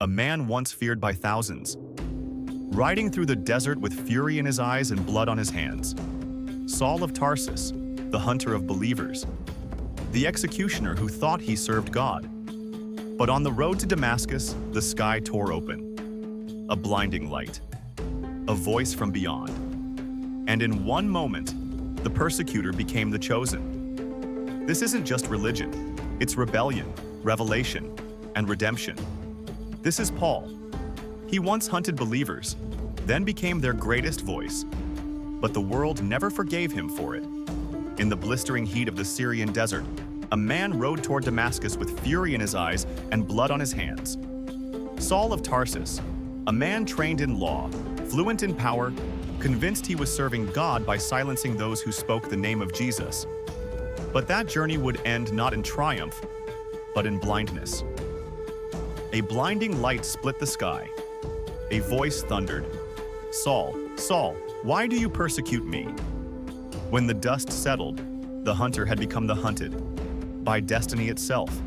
a man once feared by thousands, riding through the desert with fury in his eyes and blood on his hands. Saul of Tarsus, the hunter of believers, the executioner who thought he served God. But on the road to Damascus, the sky tore open. A blinding light, a voice from beyond. And in one moment, the persecutor became the chosen. This isn't just religion, it's rebellion, revelation, and redemption. This is Paul. He once hunted believers, then became their greatest voice. But the world never forgave him for it. In the blistering heat of the Syrian desert, a man rode toward Damascus with fury in his eyes and blood on his hands. Saul of Tarsus, a man trained in law, fluent in power, convinced he was serving God by silencing those who spoke the name of Jesus. But that journey would end not in triumph, but in blindness. A blinding light split the sky. A voice thundered, "Saul, Saul, why do you persecute me?" When the dust settled, the hunter had become the hunted, by destiny itself.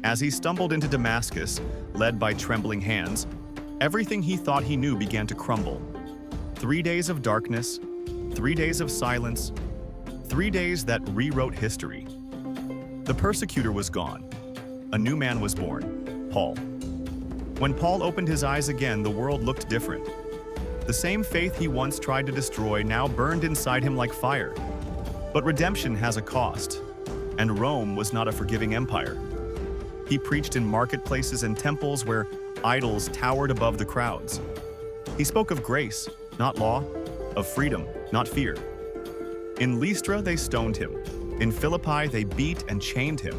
As he stumbled into Damascus, led by trembling hands, everything he thought he knew began to crumble. 3 days of darkness, 3 days of silence, 3 days that rewrote history. The persecutor was gone. A new man was born, Paul. When Paul opened his eyes again, the world looked different. The same faith he once tried to destroy now burned inside him like fire. But redemption has a cost, and Rome was not a forgiving empire. He preached in marketplaces and temples where idols towered above the crowds. He spoke of grace, not law, of freedom, not fear. In Lystra, they stoned him. In Philippi, they beat and chained him.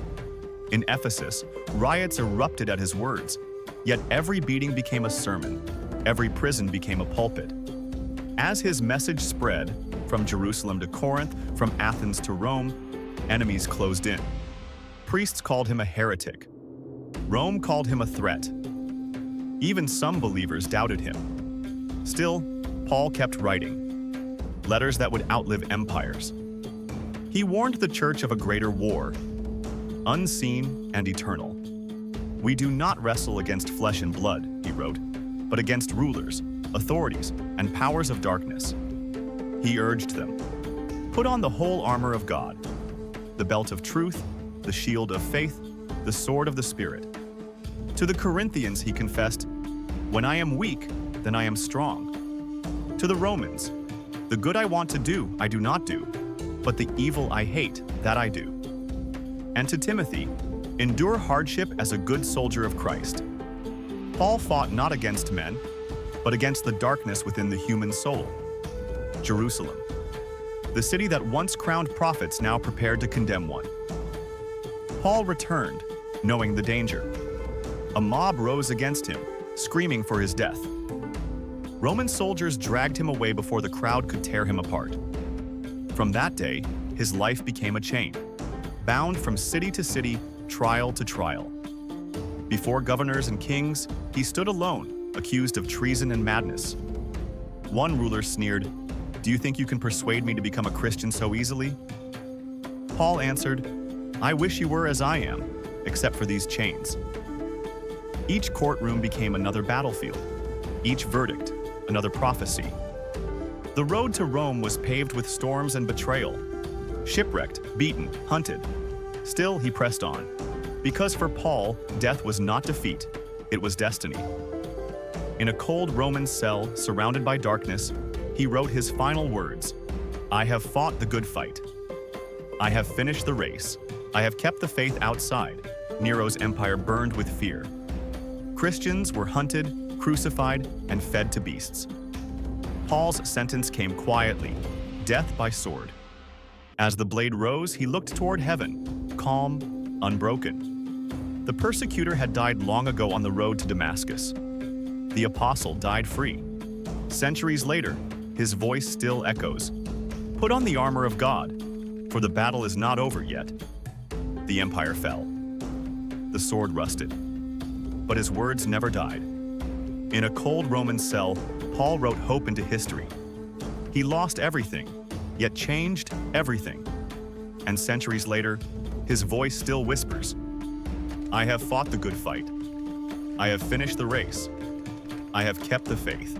In Ephesus, riots erupted at his words, yet every beating became a sermon. Every prison became a pulpit. As his message spread, from Jerusalem to Corinth, from Athens to Rome, enemies closed in. Priests called him a heretic. Rome called him a threat. Even some believers doubted him. Still, Paul kept writing, letters that would outlive empires. He warned the church of a greater war, unseen and eternal. "We do not wrestle against flesh and blood," he wrote, "but against rulers, authorities, and powers of darkness." He urged them, "Put on the whole armor of God, the belt of truth, the shield of faith, the sword of the Spirit." To the Corinthians he confessed, "When I am weak, then I am strong." To the Romans, "The good I want to do, I do not do, but the evil I hate, that I do." And to Timothy, "Endure hardship as a good soldier of Christ." Paul fought not against men, but against the darkness within the human soul. Jerusalem, the city that once crowned prophets now prepared to condemn one. Paul returned, knowing the danger. A mob rose against him, screaming for his death. Roman soldiers dragged him away before the crowd could tear him apart. From that day, his life became a chain, bound from city to city, trial to trial. Before governors and kings, he stood alone, accused of treason and madness. One ruler sneered, "Do you think you can persuade me to become a Christian so easily?" Paul answered, "I wish you were as I am, except for these chains." Each courtroom became another battlefield, each verdict another prophecy. The road to Rome was paved with storms and betrayal. Shipwrecked, beaten, hunted. Still, he pressed on. Because for Paul, death was not defeat, it was destiny. In a cold Roman cell, surrounded by darkness, he wrote his final words, "I have fought the good fight. I have finished the race. I have kept the faith outside." Nero's empire burned with fear. Christians were hunted, crucified, and fed to beasts. Paul's sentence came quietly, death by sword. As the blade rose, he looked toward heaven, calm, unbroken. The persecutor had died long ago on the road to Damascus. The apostle died free. Centuries later, his voice still echoes, "Put on the armor of God, for the battle is not over yet." The empire fell. The sword rusted. But his words never died. In a cold Roman cell, Paul wrote hope into history. He lost everything, yet changed everything. And centuries later, his voice still whispers, "I have fought the good fight. I have finished the race. I have kept the faith.